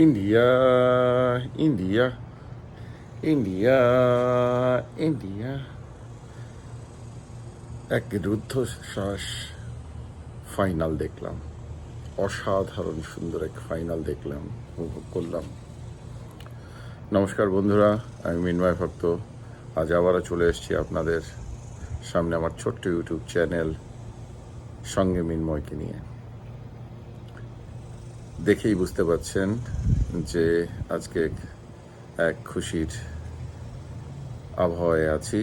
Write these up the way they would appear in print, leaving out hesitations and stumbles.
India, India, India, India. এক রুদ্ধশ্বাস final দেখলাম, অসাধারণ সুন্দর এক ফাইনাল দেখলাম, উপভোগ করলাম। নমস্কার বন্ধুরা, আমি মিনময় ভক্ত। আজ আবারও চলে এসেছি আপনাদের সামনে আমার ছোট্ট ইউটিউব চ্যানেল সঙ্গে মিনময়কে নিয়ে। দেখেই বুঝতে পারছেন যে আজকে এক খুশির আবহাওয়ায় আছি।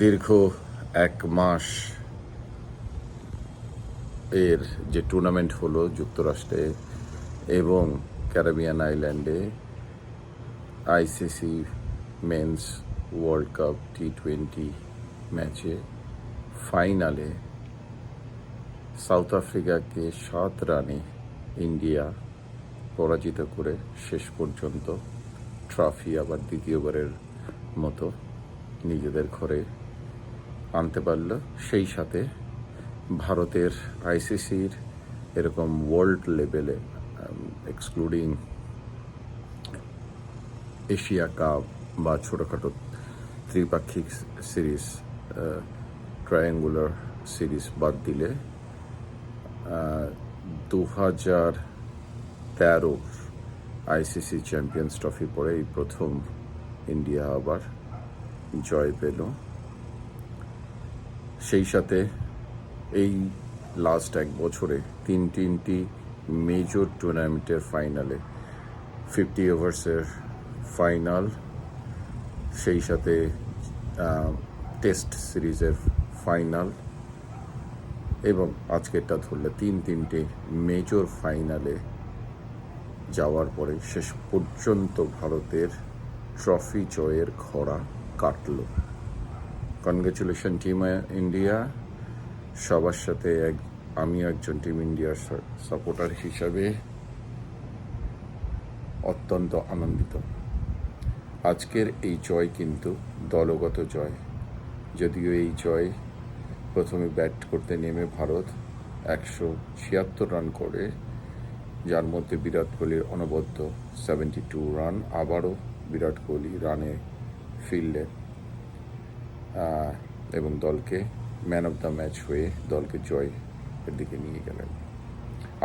দীর্ঘ 1 মাস এর যে টুর্নামেন্ট হলো যুক্তরাষ্ট্রে এবং ক্যারিবিয়ান আইল্যান্ডে, ICC men's world cup T20 ম্যাচে ফাইনালে সাউথ আফ্রিকাকে 7 রানে ইন্ডিয়া পরাজিত করে শেষ পর্যন্ত ট্রফি আবার দ্বিতীয়বারের মতো নিজেদের ঘরে আনতে পারল। সেই সাথে ভারতের আইসিসির এরকম ওয়ার্ল্ড লেভেলে এক্সক্লুডিং এশিয়া কাপ বা ছোটোখাটো ত্রিপাক্ষিক সিরিজ, ট্রায়াঙ্গুলার সিরিজ বাদ দিলে 2013 আইসিসি চ্যাম্পিয়ন্স ট্রফি পরে এই প্রথম ইন্ডিয়া আবার জয় পেল। সেই সাথে এই লাস্ট 1 বছরে তিনটি মেজর টুর্নামেন্টের ফাইনালে, 50 ওভার্সের ফাইনাল, সেই সাথে টেস্ট সিরিজের ফাইনাল এবং আজকেরটা ধরলে তিনটে মেজর ফাইনালে যাওয়ার পরে শেষ পর্যন্ত ভারতের ট্রফি জয়ের খরা কাটল। Congratulation team India. সবার সাথে আমিও একজন টিম ইন্ডিয়ার সাপোর্টার হিসাবে অত্যন্ত আনন্দিত। আজকের এই জয় কিন্তু দলগত জয়। যদিও এই জয় প্রথমে ব্যাট করতে নেমে ভারত 176 রান করে, যার মধ্যে বিরাট কোহলির অনবদ্য 72 রান, আবারও বিরাট কোহলি রানে ফিরলে এবং দলকে ম্যান অফ দ্য ম্যাচ হয়ে দলকে জয়ের দিকে নিয়ে গেলেন।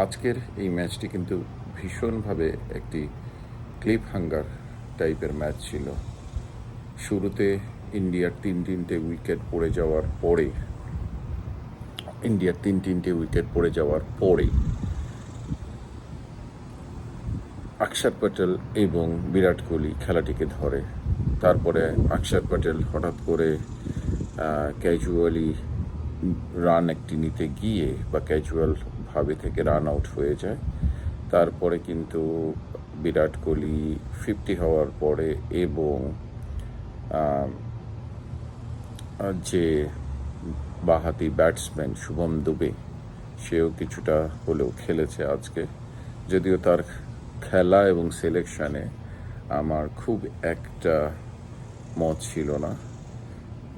আজকের এই ম্যাচটি কিন্তু ভীষণভাবে একটি ক্লিপ হাঙ্গার টাইপের ম্যাচ ছিল। শুরুতে ইন্ডিয়ার তিনটে উইকেট পড়ে যাওয়ার পরে অক্ষর প্যাটেল এবং বিরাট কোহলি খেলাটিকে ধরে। তারপরে অক্ষর প্যাটেল হঠাৎ করে ক্যাজুয়ালি রান একটি নিতে গিয়ে বা ক্যাজুয়াল ভাবে থেকে রান আউট হয়ে যায়। তারপরে কিন্তু বিরাট কোহলি 50 হওয়ার পরে এবং যে বাঁহাতি ব্যাটসম্যান শুভম দুবে, সেও কিছুটা হলেও খেলেছে আজকে। যদিও তার খেলা এবং সিলেকশনে আমার খুব একটা মত ছিল না,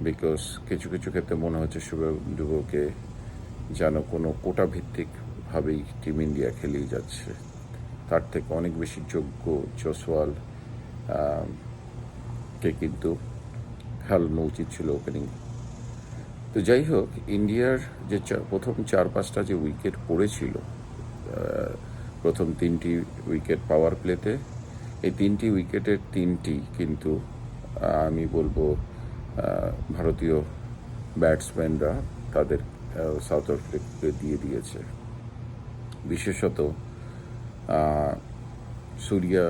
বিকজ কিছু ক্ষেত্রে মনে হচ্ছে শুভম দুবেকে যেন কোনো কোটা ভিত্তিকভাবেই টিম ইন্ডিয়া খেলেই যাচ্ছে। তার থেকে অনেক বেশি যোগ্য জসওয়াল কে কিন্তু খেলানো উচিত ছিল ওপেনিং। তো যাই হোক, ইন্ডিয়ার যে প্রথম 4-5টা যে উইকেট পড়েছিল, প্রথম 3টি উইকেট পাওয়ার প্লেতে, এই 3টি উইকেটের 3টি কিন্তু আমি বলবো ভারতীয় ব্যাটসম্যানরা তাদের সাউথ আফ্রিকাকে দিয়ে দিয়েছে। বিশেষত সূর্যা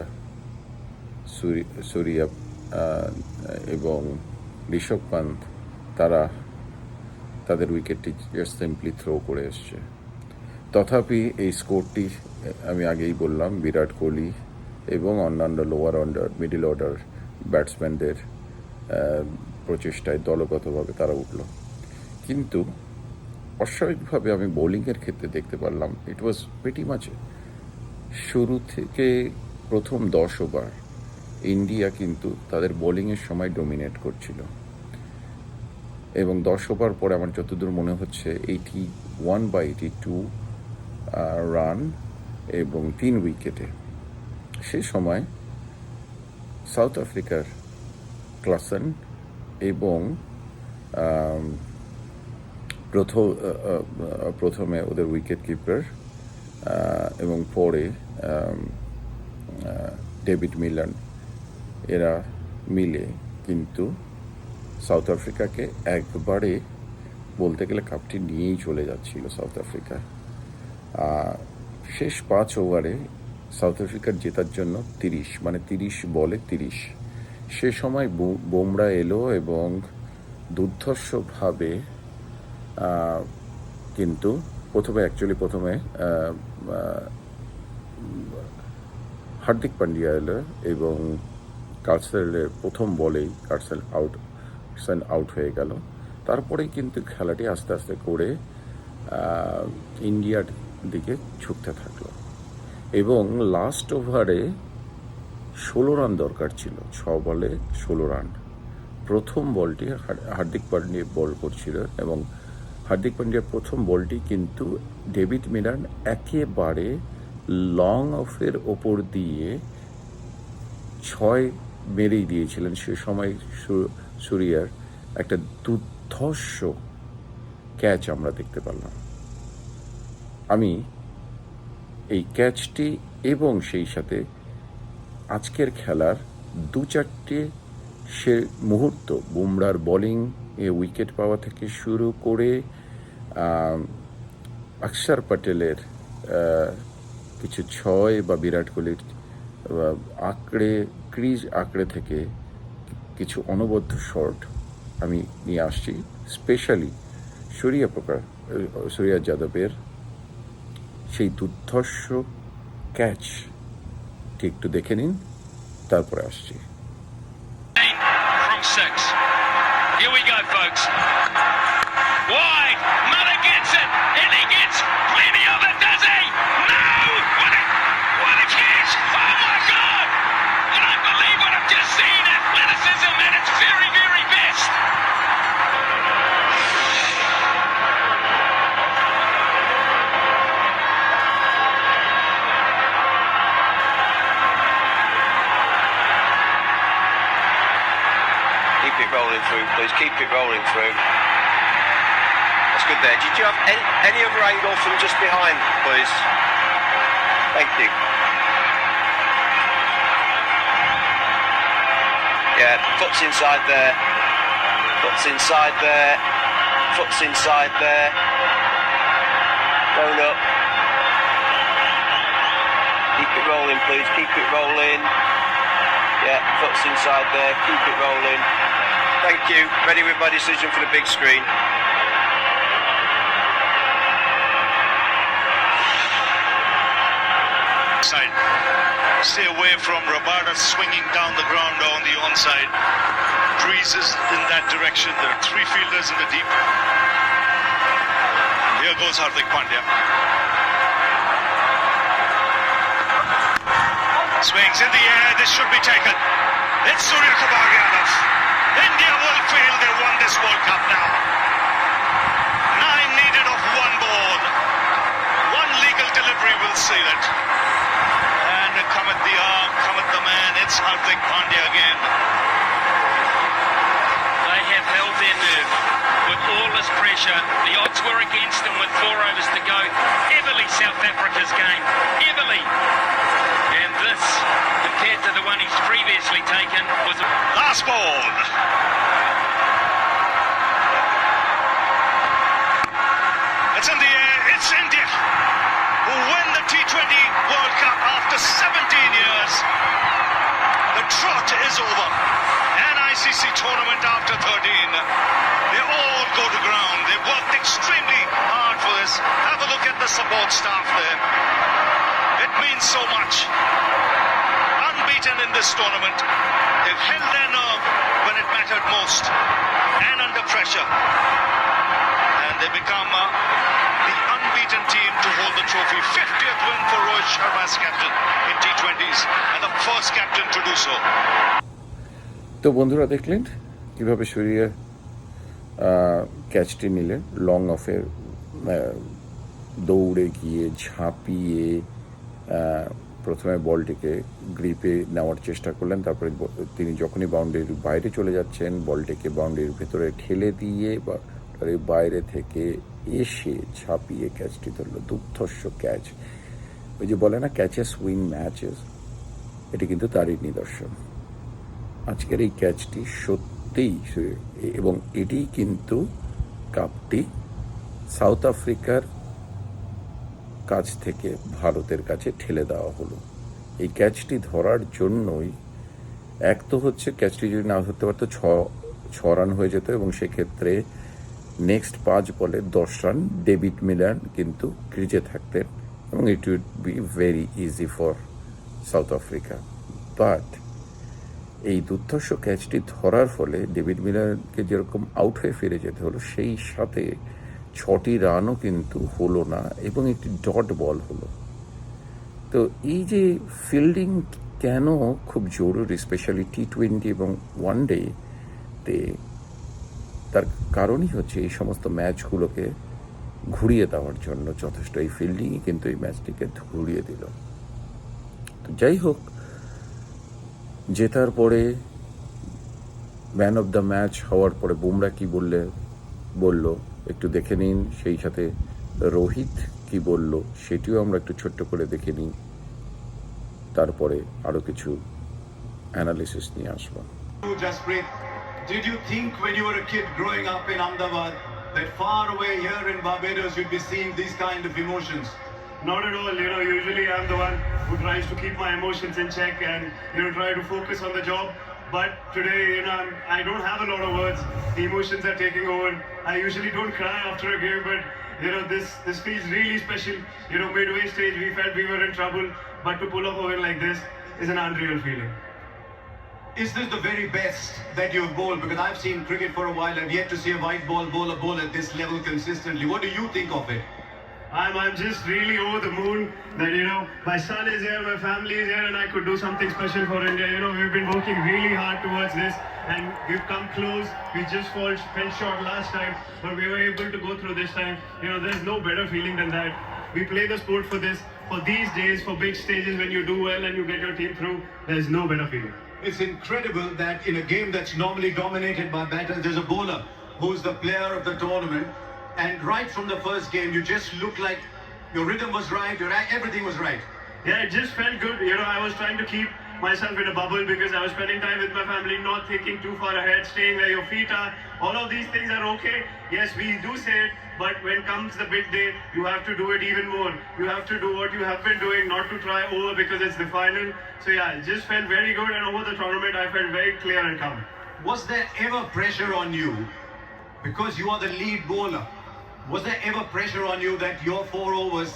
এবং ঋষভ পান্ত, তারা তাদের উইকেটটি জাস্ট সিম্পলি থ্রো করে এসছে। তথাপি এই স্কোরটি আমি আগেই বললাম বিরাট কোহলি এবং অন্যান্য লোয়ার অর্ডার, মিডল অর্ডার ব্যাটসম্যানদের প্রচেষ্টায় দলগতভাবে তারা উঠল। কিন্তু অস্বাভাবিকভাবে আমি বোলিংয়ের ক্ষেত্রে দেখতে পারলাম ইট ওয়াজ প্রিটি মাচ শুরু থেকে প্রথম 10 ওভার ইন্ডিয়া কিন্তু তাদের বোলিংয়ের সময় ডমিনেট করছিল এবং 10 ওভার পরে আমার যতদূর মনে হচ্ছে 81/82 রান এবং 3 উইকেটে। সে সময় সাউথ আফ্রিকার ক্লাসেন এবং প্রথমে ওদের উইকেট কিপার এবং পরে ডেভিড মিলান এরা মিলে কিন্তু সাউথ আফ্রিকাকে একবারে বলতে গেলে কাপটি নিয়েই চলে যাচ্ছিল সাউথ আফ্রিকা। শেষ 5 ওভারে সাউথ আফ্রিকার জেতার জন্য 30 বলে 30। সে সময় বুমরা এলো এবং দুর্ধর্ষভাবে কিন্তু প্রথমে হার্দিক পান্ডিয়া এলো এবং কার্সেলের প্রথম বলেই কার্সেল আউট হয়ে গেল। তারপরেই কিন্তু খেলাটি আস্তে আস্তে করে ইন্ডিয়ার দিকে ঝুঁকতে থাকলো এবং লাস্ট ওভারে 16 রান দরকার ছিল, 6 বলে 16 রান। প্রথম বলটি হার্দিক পান্ডিয়া বল করছিল এবং হার্দিক পান্ডিয়ার প্রথম বলটি কিন্তু ডেভিড মিলান একেবারে লং অফের ওপর দিয়ে 6 মেরেই দিয়েছিলেন। সে সময় সুরিয়ার একটা দুর্ধর্ষ ক্যাচ আমরা দেখতে পেলাম। আমি এই ক্যাচটি এবং সেই সাথে আজকের খেলার 2-4টে সে মুহূর্ত, বুমরার বোলিং এ উইকেট পাওয়া থেকে শুরু করে অক্ষর প্যাটেলের কিছু 6 বা বিরাট কোহলির ক্রিজ আঁকড়ে থেকে কিছু অনবদ্য শট আমি নিয়ে আসছি। স্পেশালি সূর্য যাদবের সেই দুর্ধর্ষ ক্যাচটি একটু দেখে নিন, তারপরে আসছি। Here we go, folks. Wide. Mother gets it. And he gets plenty of it, does he? No! What a catch! Oh, my God! I don't believe what I've just seen. Athleticism at its very, very best. Keep it rolling through, please. Keep it rolling through. That's good there. Did you have any other angle from just behind, please? Thank you. Yeah, foot's inside there. Foot's inside there. Foot's inside there. Roll up. Keep it rolling, please. Keep it rolling. Yeah, foot's inside there. Keep it rolling. Thank you. Ready with my decision for the big screen. Side. Stay away from Rabada swinging down the ground on the onside. Breezes in that direction. There are 3 fielders in the deep. Here goes Hardik Pandya. Swings in the air. This should be taken. It's Surya Kumar Yadav. India will feel they won this World Cup now. 9 needed of 1 ball. 1 legal delivery will seal it. And cometh the arm, cometh the man. It's Hardik Pandya again. They have held their nerve with all this pressure. The odds were against them with 4 overs to go. Heavily South Africa's game. Heavily. And this, compared to the one he's previously taken, was Last ball. It's in the air. It's India who win the T20 World Cup after 17 years. The trot is over. An ICC tournament after 13. They all go to ground. They worked extremely hard for this. Have a look at the support staff there. It means so much. Unbeaten in this tournament. They've held their nerve when it mattered most. And under pressure. And they become the unbeaten team to hold the trophy. 50th win for Rohit Sharma as captain in T20s. And the first captain to do so. তো বন্ধুরা দেখলেন কিভাবে সূর্য ক্যাচটি নিলেন। Long অফের দৌড়ে গিয়ে ঝাঁপিয়ে প্রথমে বলটিকে গ্রিপে নেওয়ার চেষ্টা করলেন, তারপরে তিনি যখনই বাউন্ডারির বাইরে চলে যাচ্ছেন বলটিকে বাউন্ডারির ভেতরে ঠেলে দিয়ে বা বাইরে থেকে এসে ছাপিয়ে ক্যাচটি ধরল। দুর্ধর্ষ ক্যাচ, ওই যে বলে না ক্যাচেস উইন ম্যাচেস, এটি কিন্তু তারই নিদর্শন। আজকের এই ক্যাচটি সত্যিই, এবং এটি কিন্তু কাপটি সাউথ আফ্রিকার কাছ থেকে ভারতের কাছে ঠেলে দেওয়া হলো। এই ক্যাচটি ধরার জন্যই এক তো হচ্ছে ক্যাচটি যদি না ধরতে পারতো 6 রান হয়ে যেত, এবং সেক্ষেত্রে নেক্সট 5 বলে 10 রান ডেভিড মিলার কিন্তু ক্রিজে থাকতেন, এবং it would be very easy for South Africa. But এই দুর্ধর্ষ ক্যাচটি ধরার ফলে ডেভিড মিলারকে যেরকম আউট হয়ে ফিরে যেতে হলো, সেই সাথে 6টি রানও কিন্তু হলো না, এবং একটি ডট বল হলো। তো এই যে ফিল্ডিং কেন খুব জরুরি, স্পেশালি T20 এবং ওয়ানডেতে, তার কারণই হচ্ছে এই সমস্ত ম্যাচগুলোকে ঘুরিয়ে দেওয়ার জন্য যথেষ্ট এই ফিল্ডিংই কিন্তু এই ম্যাচটিকে ঘুরিয়ে দিল। তো যাই হোক, জেতার পরে ম্যান অফ দ্য ম্যাচ হওয়ার পরে বুমরা কি বলল একটু দেখে নিন, সেই সাথে রোহিত কি বলল সেটিও আমরা একটু ছোট্ট করে দেখে নিই, তারপরে আরো কিছু অ্যানালিসিস নিয়ে আসবো। Jasprit, did you think when you were a kid growing up in Ahmedabad that far away here in Barbados you'd be seeing these kind of emotions? Not at all. Usually I'm the one who tries to keep my emotions in check and, try to focus on the job. But today, I don't have a lot of words. The emotions are taking over. I usually don't cry after a game, but, this feels really special. Midway stage, we felt we were in trouble, but to pull off a win like this is an unreal feeling. Is this the very best that you've bowled? Because I've seen cricket for a while. I've yet to see a white ball bowler bowl at this level consistently. What do you think of it? I'm just really over the moon that, my son is here, my family is here, and I could do something special for India. We've been working really hard towards this, and we've come close. We just fell short last time, but we were able to go through this time. There's no better feeling than that. We play the sport for this, for these days, for big stages when you do well and you get your team through. There's no better feeling. It's incredible that in a game that's normally dominated by batters, there's a bowler who's the player of the tournament. And right from the first game, you just looked like your rhythm was right, everything was right. Yeah, it just felt good. I was trying to keep myself in a bubble because I was spending time with my family, not thinking too far ahead, staying where your feet are. All of these things are okay. Yes, we do say it, but when comes the big day, you have to do it even more. You have to do what you have been doing, not to try over because it's the final. So yeah, it just felt very good, and over the tournament, I felt very clear and calm. Was there ever pressure on you, because you are the lead bowler? Was there ever pressure on you that your 4 overs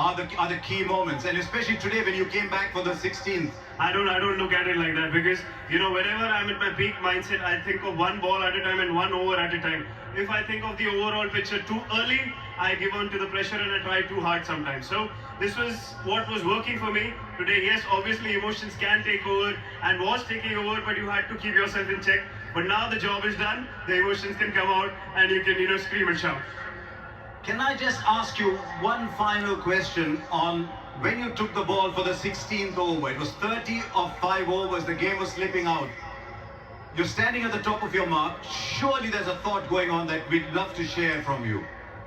are the key moments, and especially today when you came back for the 16th? I don't look at it like that because whenever I'm at my peak mindset, I think of one ball at a time and 1 over at a time. If I think of the overall picture too early, I give on to the pressure and I try too hard sometimes. So this was what was working for me today. Yes, obviously emotions can take over and was taking over, but you had to keep yourself in check. But now the job is done, the emotions can come out and you can scream and shout. Can I just ask you one final question on when you took the ball for the 16th over? It was 30 of 5 overs, the game was slipping out. You're standing at the top of your mark. Surely there's a thought going on that we'd love to share from you.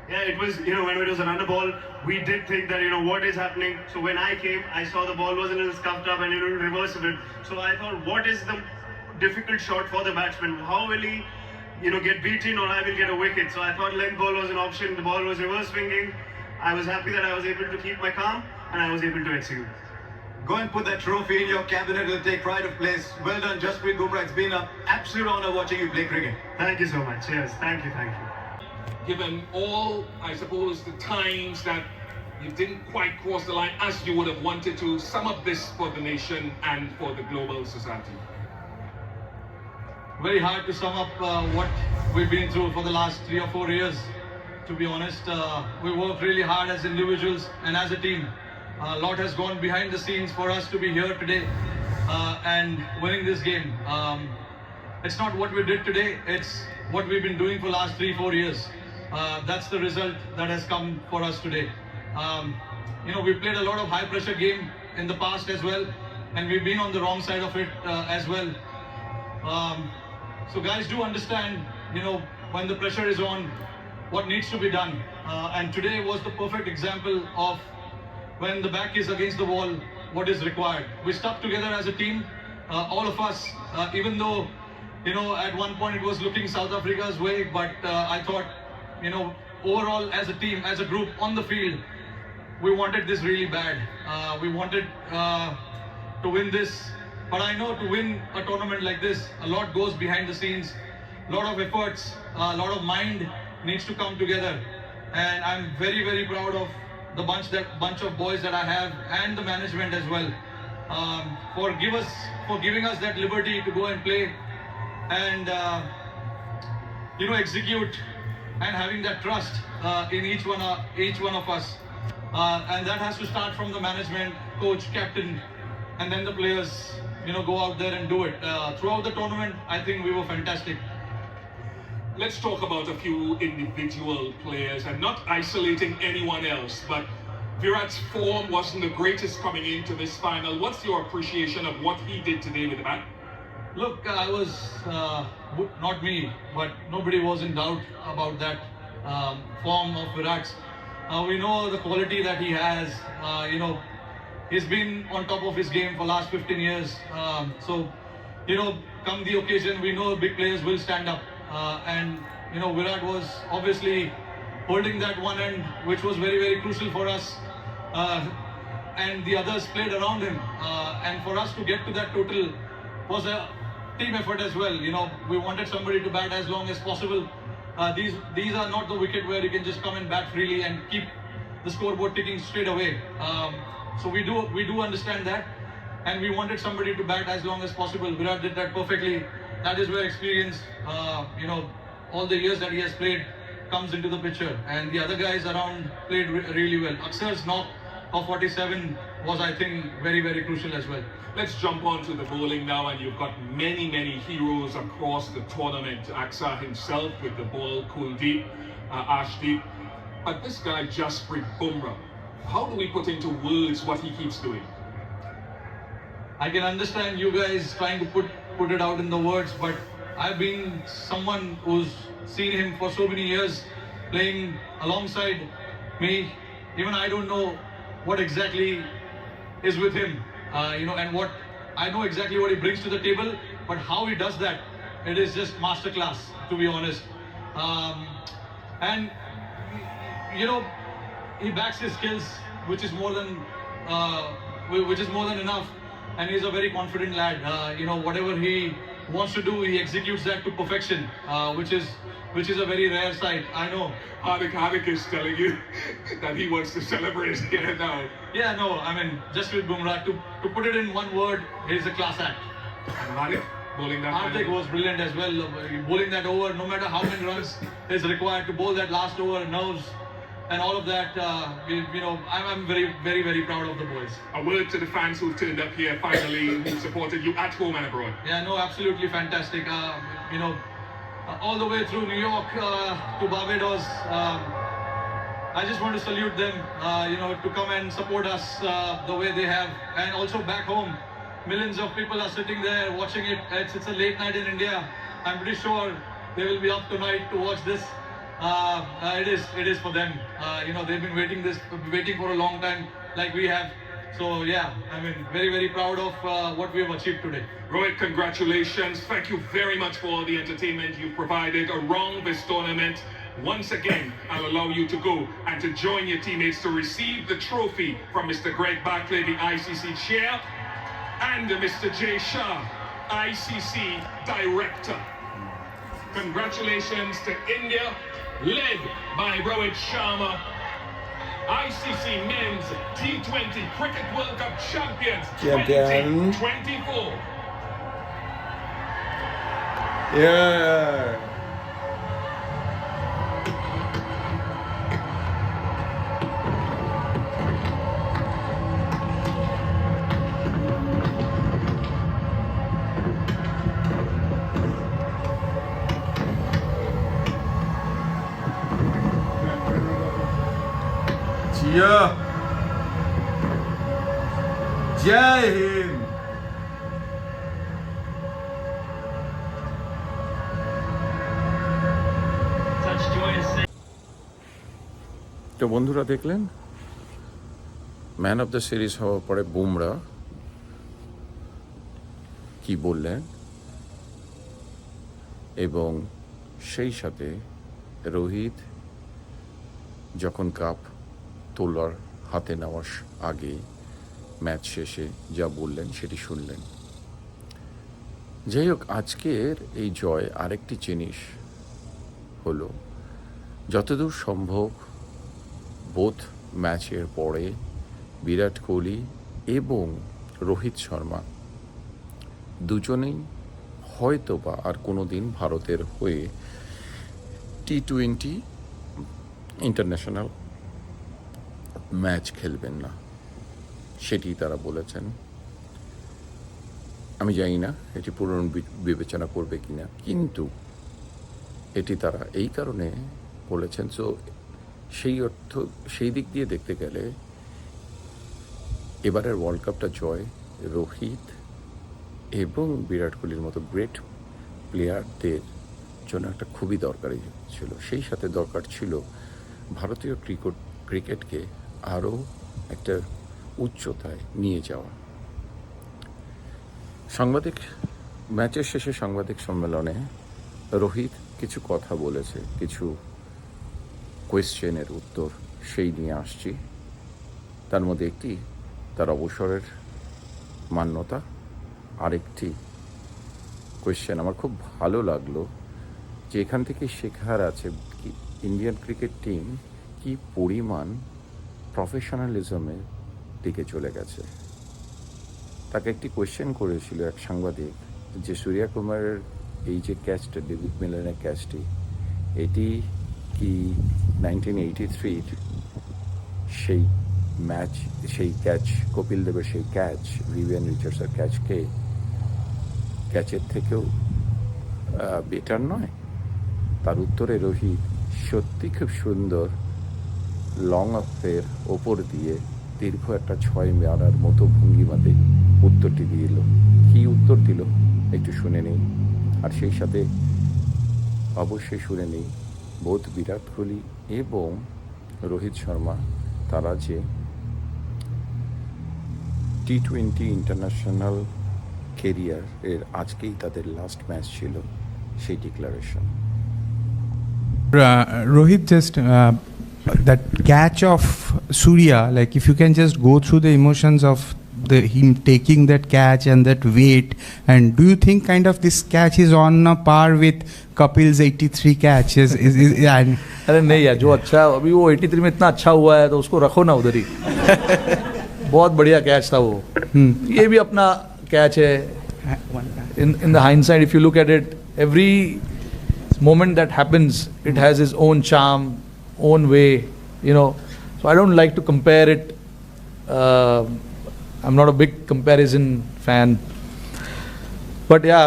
Yeah, it was, when it was a runner ball, we did think that, what is happening. So when I came, I saw the ball was a little scuffed up and reverse of it. So I thought, what is the difficult shot for the batsman? How will he get beaten, or I will get a wicket? So I thought length ball was an option. The ball was reverse swinging. I was happy that I was able to keep my calm and I was able to execute. Go and put that trophy in your cabinet. It'll take pride of place. Well done, Jasprit Bumrah. It's been an absolute honor watching you play cricket. Thank you so much. Yes, thank you. Given all, I suppose, the times that you didn't quite cross the line as you would have wanted to, sum up this for the nation and for the global society. Very hard to sum up what we've been through for the last 3 or 4 years. To be honest, we worked really hard as individuals and as a team. A lot has gone behind the scenes for us to be here today and winning this game. It's not what we did today, it's what we've been doing for the last 3-4 years. That's the result that has come for us today. we played a lot of high pressure game in the past as well, and we've been on the wrong side of it as well. So guys do understand, when the pressure is on, what needs to be done. And today was the perfect example of when the back is against the wall, what is required. We stuck together as a team, all of us, even though, at one point it was looking South Africa's way, but I thought, overall as a team, as a group on the field, we wanted this really bad. We wanted to win this, but I know to win a tournament like this, a lot goes behind the scenes, a lot of efforts, a lot of mind needs to come together. And I'm very, very proud of the bunch of boys that I have and the management as well, for giving us that liberty to go and play and execute, and having that trust in each one of us. And that has to start from the management, coach, captain, and then the players, go out there and do it. Throughout the tournament, I think we were fantastic. Let's talk about a few individual players and not isolating anyone else, but Virat's form wasn't the greatest coming into this final. What's your appreciation of what he did today with the bat? Look, I was, not me, but nobody was in doubt about that form of Virat's. We know the quality that he has. He's been on top of his game for last 15 years. So, come the occasion, we know big players will stand up. And Virat was obviously holding that one end, which was very, very crucial for us. And the others played around him. And for us to get to that total was a team effort as well. We wanted somebody to bat as long as possible. These are not the wicket where you can just come and bat freely and keep the scoreboard ticking straight away. So we do understand that, and we wanted somebody to bat as long as possible. Virat did that perfectly. That is where experience, all the years that he has played comes into the picture, and the other guys around played really well. Aksar's knock of 47 was, I think, very, very crucial as well. Let's jump on to the bowling now, and you've got many, many heroes across the tournament. Akshar himself with the ball, Kuldeep, Ashdeep. But this guy, Jasprit Bumrah, how do we put into words what he keeps doing? I can understand you guys trying to put it out in the words, but I've been someone who's seen him for so many years playing alongside me. Even I don't know what exactly is with him, and what I know exactly what he brings to the table, but how he does that, it is just masterclass, to be honest. And he backs his skills, which is more than enough, and he's a very confident lad. Whatever he wants to do, he executes that to perfection, which is a very rare sight. I know. Hardik is telling you that he wants to celebrate here now. Yeah, no, I mean, just with Bumrah, to put it in one word, he's a class act. And Hardik bowling that. Hardik was brilliant as well, bowling that over, no matter how many runs is required to bowl that last over, nerves and all of that. I'm very, very, very proud of the boys. A word to the fans who've turned up here finally, who supported you at home and abroad. Yeah, no, absolutely fantastic. All the way through New York to Barbados, I just want to salute them, to come and support us the way they have. And also back home, millions of people are sitting there watching it. It's a late night in India. I'm pretty sure they will be up tonight to watch this. It is for them. They've been waiting for a long time, like we have. So yeah, I mean, very, very proud of what we have achieved today. Rohit, congratulations. Thank you very much for all the entertainment you've provided around this tournament. Once again, I'll allow you to go and to join your teammates to receive the trophy from Mr. Greg Barclay, the ICC chair, and Mr. Jay Shah, ICC director. Congratulations to India, led by Rohit Sharma, ICC Men's T20 Cricket World Cup champions 2024. Yeah. Yeah. जय Hind. Such joyous তো বন্ধুরা দেখলেন man of the series হওয়ার পরে বুমরা কি বললেন, এবং সেই সাথে রোহিত যখন কাপ তোলার হাতে নেওয়ার আগে ম্যাচ শেষে যা বললেন সেটি শুনলেন। যাই হোক, আজকের এই জয় আরেকটি জিনিস হলো যতদূর সম্ভব বোথ ম্যাচের পরে বিরাট কোহলি এবং রোহিত শর্মা দুজনেই হয়তো বা আর কোনো দিন ভারতের হয়ে T20 ইন্টারন্যাশনাল ম্যাচ খেলবেন না, সেটি তারা বলেছেন। আমি জানি না এটি পুনর্বিবেচনা করবে কিনা, কিন্তু এটি তারা এই কারণে বলেছেন। সো সেই দিক দিয়ে দেখতে গেলে এবারের ওয়ার্ল্ড কাপটা জয় রোহিত এবং বিরাট কোহলির মতো গ্রেট প্লেয়ারদের জন্য একটা খুবই দরকারি ছিল। সেই সাথে দরকার ছিল ভারতীয় ক্রিকেটকে আরও একটা উচ্চতায় নিয়ে যাওয়া। ম্যাচের শেষে সাংবাদিক সম্মেলনে রোহিত কিছু কথা বলেছে, কিছু কোয়েশ্চেনের উত্তর সেই নিয়ে আসছি। তার মধ্যে একটি তার অবসরের মান্যতা, আরেকটি কোয়েশ্চেন আমার খুব ভালো লাগলো যে এখান থেকে শেখার আছে কি ইন্ডিয়ান ক্রিকেট টিম কি পরিমাণ প্রফেশনালিজমের দিকে চলে গেছে। তাকে একটি কোয়েশ্চেন করেছিল এক সাংবাদিক যে সূর্য কুমারের এই যে ক্যাচটা, ডেভিড মিলারের ক্যাচটি, এটি কি 1983 সেই ক্যাচ, কপিল দেবের সেই ক্যাচ, ভিভিয়ান রিচার্ডসের ক্যাচের থেকেও বেটার নয়? তার উত্তরে রোহিত সত্যি খুব সুন্দর লং অফের ওপর দিয়ে দীর্ঘ একটা 6 মারার মতো ভঙ্গিমাতে উত্তরটি দিল। কি উত্তর দিল একটু শুনে নেই, আর সেই সাথে অবশ্যই শুনে নেই বোধ বিরাট কোহলি এবং রোহিত শর্মা তারা যে T20 ইন্টারন্যাশনাল কেরিয়ার এর আজকেই তাদের লাস্ট ম্যাচ ছিল, সেই declaration. Rohit, just that catch of Surya, like if you can just go through the emotions of him taking that catch and that weight, and do you think kind of this catch is on a par with Kapil's 83 catches? अरे नहीं यार, जो अच्छा अभी वो 83 में इतना अच्छा हुआ है तो उसको रखो ना उधर ही। बहुत बढ़िया कैच था वो। ये भी अपना कैच है। In the hindsight, if you look at it, every moment that happens, it has its own charm, own way, you know. So I don't like to compare it. I'm not a big comparison fan. But yeah,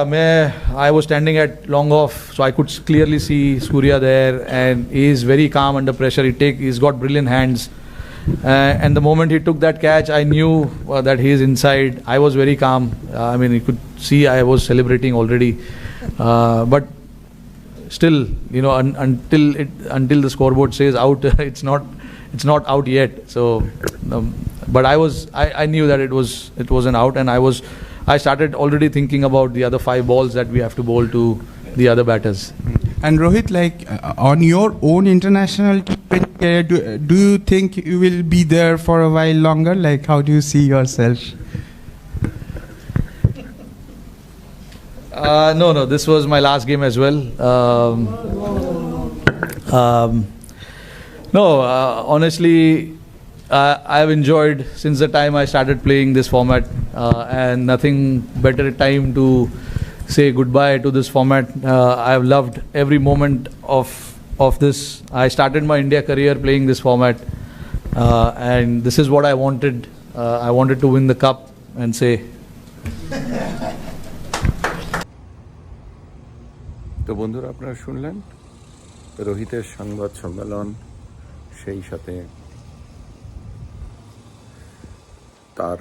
I was standing at long off, so I could clearly see Surya there, and he is very calm under pressure. He's got brilliant hands. And the moment he took that catch, I knew that he is inside. I was very calm. I mean, you could see I was celebrating already. But still, you know, until the scoreboard says out, it's not out yet. So, but I knew that it wasn't out, and I started already thinking about the other 5 balls that we have to bowl to the other batters. And Rohit, like on your own international career, do you think you will be there for a while longer? Like, how do you see yourself? No, this was my last game as well. Honestly, I've enjoyed since the time I started playing this format, and nothing better time to say goodbye to this format. I've loved every moment of this. I started my India career playing this format, and this is what I wanted. I wanted to win the cup and say. তো বন্ধুরা, আপনারা শুনলেন রোহিতের সংবাদ সম্মেলন, সেই সাথে তার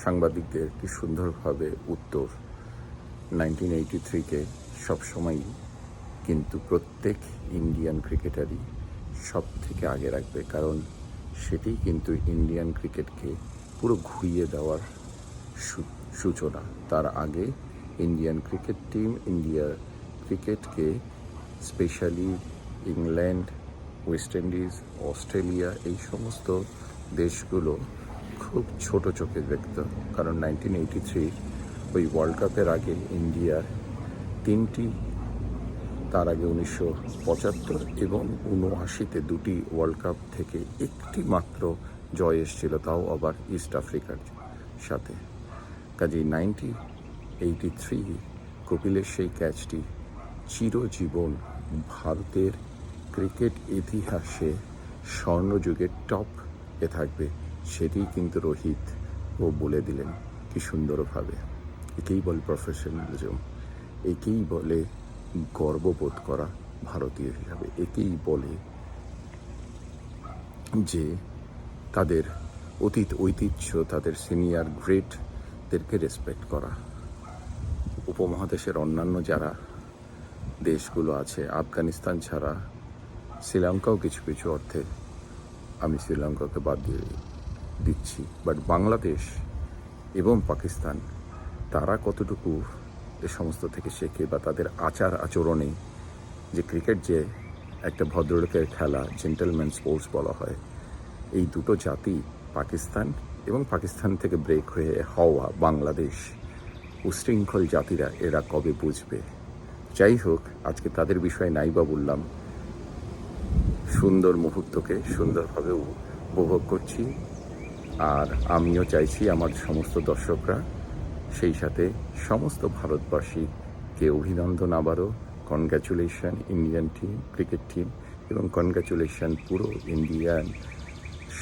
সাংবাদিকদের কি সুন্দরভাবে উত্তর 1983-কে সবসময়ই কিন্তু প্রত্যেক ইন্ডিয়ান ক্রিকেটারই সব থেকে আগে রাখবে, কারণ সেটি কিন্তু ইন্ডিয়ান ক্রিকেটকে পুরো ঘুরিয়ে দেওয়ার সূচনা। তার আগে ইন্ডিয়ান ক্রিকেট টিম ইন্ডিয়ার ক্রিকেটকে specially England, West Indies, Australia এই সমস্ত দেশগুলো খুব ছোট চোখে দেখত, কারণ 1983 ওই ওয়ার্ল্ড কাপের আগে ইন্ডিয়ার তিনটি, তার আগে 1975 এবং 79-তে দুটি ওয়ার্ল্ড কাপ থেকে একটি মাত্র জয় এসেছিল, তাও আবার ইস্ট আফ্রিকার সাথে। কাজেই 1983 কপিলের সেই ক্যাচটি চিরজীবন ভারতের ক্রিকেট ইতিহাসে স্বর্ণযুগের টপ এ থাকবে, সেটি কিন্তু রোহিত ও বলে দিলেন কি সুন্দরভাবে। একেই বলে প্রফেশনালিজম, একেই বলে গর্ববোধ করা ভারতীয় হিসাবে, একেই বলে যে তাদের অতীত ঐতিহ্য, তাদের সিনিয়র গ্রেটদেরকে রেসপেক্ট করা। উপমহাদেশের অন্যান্য যারা দেশগুলো আছে, আফগানিস্তান ছাড়া শ্রীলঙ্কাও কিছু কিছু অর্থে, আমি শ্রীলঙ্কাকে বাদ দিয়ে দিচ্ছি, বাট বাংলাদেশ এবং পাকিস্তান তারা কতটুকু এ সমস্ত থেকে শেখে, বা তাদের আচার আচরণে যে ক্রিকেট যে একটা ভদ্রলোকের খেলা, জেন্টেলম্যান স্পোর্টস বলা হয়, এই দুটো জাতি পাকিস্তান এবং পাকিস্তান থেকে ব্রেক হয়ে হওয়া বাংলাদেশ, উশৃঙ্খল জাতিরা এরা কবে বুঝবে? যাই হোক, আজকে তাদের বিষয়ে নাইবা বললাম, সুন্দর মুহূর্তকে সুন্দরভাবে উপভোগ করছি। আর আমিও চাইছি আমার সমস্ত দর্শকরা, সেই সাথে সমস্ত ভারতবাসীকে অভিনন্দন, আবারও congratulation Indian team, cricket team, এবং কনগ্র্যাচুলেশন পুরো ইন্ডিয়ান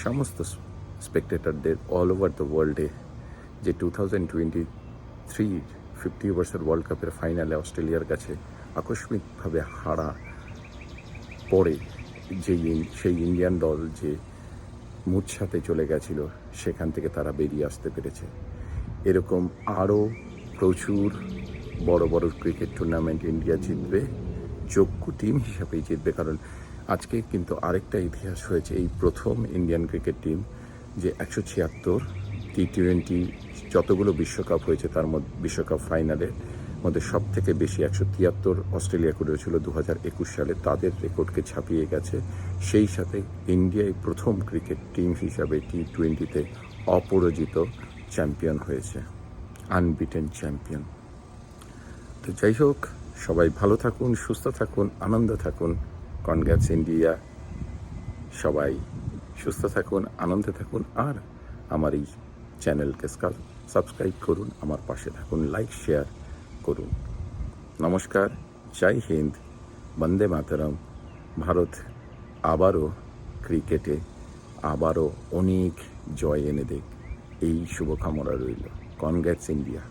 সমস্ত স্পেকটেটরদের অল ওভার দ্য ওয়ার্ল্ডে, যে 2023 50 ওভার্সের ওয়ার্ল্ড কাপের ফাইনালে অস্ট্রেলিয়ার কাছে আকস্মিকভাবে হারা পরে সেই ইন্ডিয়ান দল যে মূর্ছাতে চলে গেছিল, সেখান থেকে তারা বেরিয়ে আসতে পেরেছে। এরকম আরও প্রচুর বড় বড় ক্রিকেট টুর্নামেন্ট ইন্ডিয়া জিতবে, যোগ্য টিম হিসাবেই জিতবে। কারণ আজকে কিন্তু আরেকটা ইতিহাস হয়েছে, এই প্রথম ইন্ডিয়ান ক্রিকেট টিম যে 176 T20 যতগুলো বিশ্বকাপ হয়েছে তার মধ্যে বিশ্বকাপ ফাইনালের মধ্যে সব থেকে বেশি 173 অস্ট্রেলিয়া করেছিল 2021 সালে, তাদের রেকর্ডকে ছাপিয়ে গেছে। সেই সাথে ইন্ডিয়ায় প্রথম ক্রিকেট টিম হিসাবে T20-তে অপরাজিত চ্যাম্পিয়ন হয়েছে, আনবিটেন চ্যাম্পিয়ন। তো যাই হোক, সবাই ভালো থাকুন, সুস্থ থাকুন, আনন্দ থাকুন। কনগ্রাটস ইন্ডিয়া, সবাই সুস্থ থাকুন, আনন্দে থাকুন, আর আমার এই চ্যানেলকে সাবস্ক্রাইব করুন, আমার পাশে থাকুন, লাইক শেয়ার করুন। নমস্কার, জয় হিন্দ, বন্দে মাতরম। ভারত আবারও ক্রিকেটে আবারও অনেক জয় এনে দেখ, এই শুভকামনা রইল। Congrats India.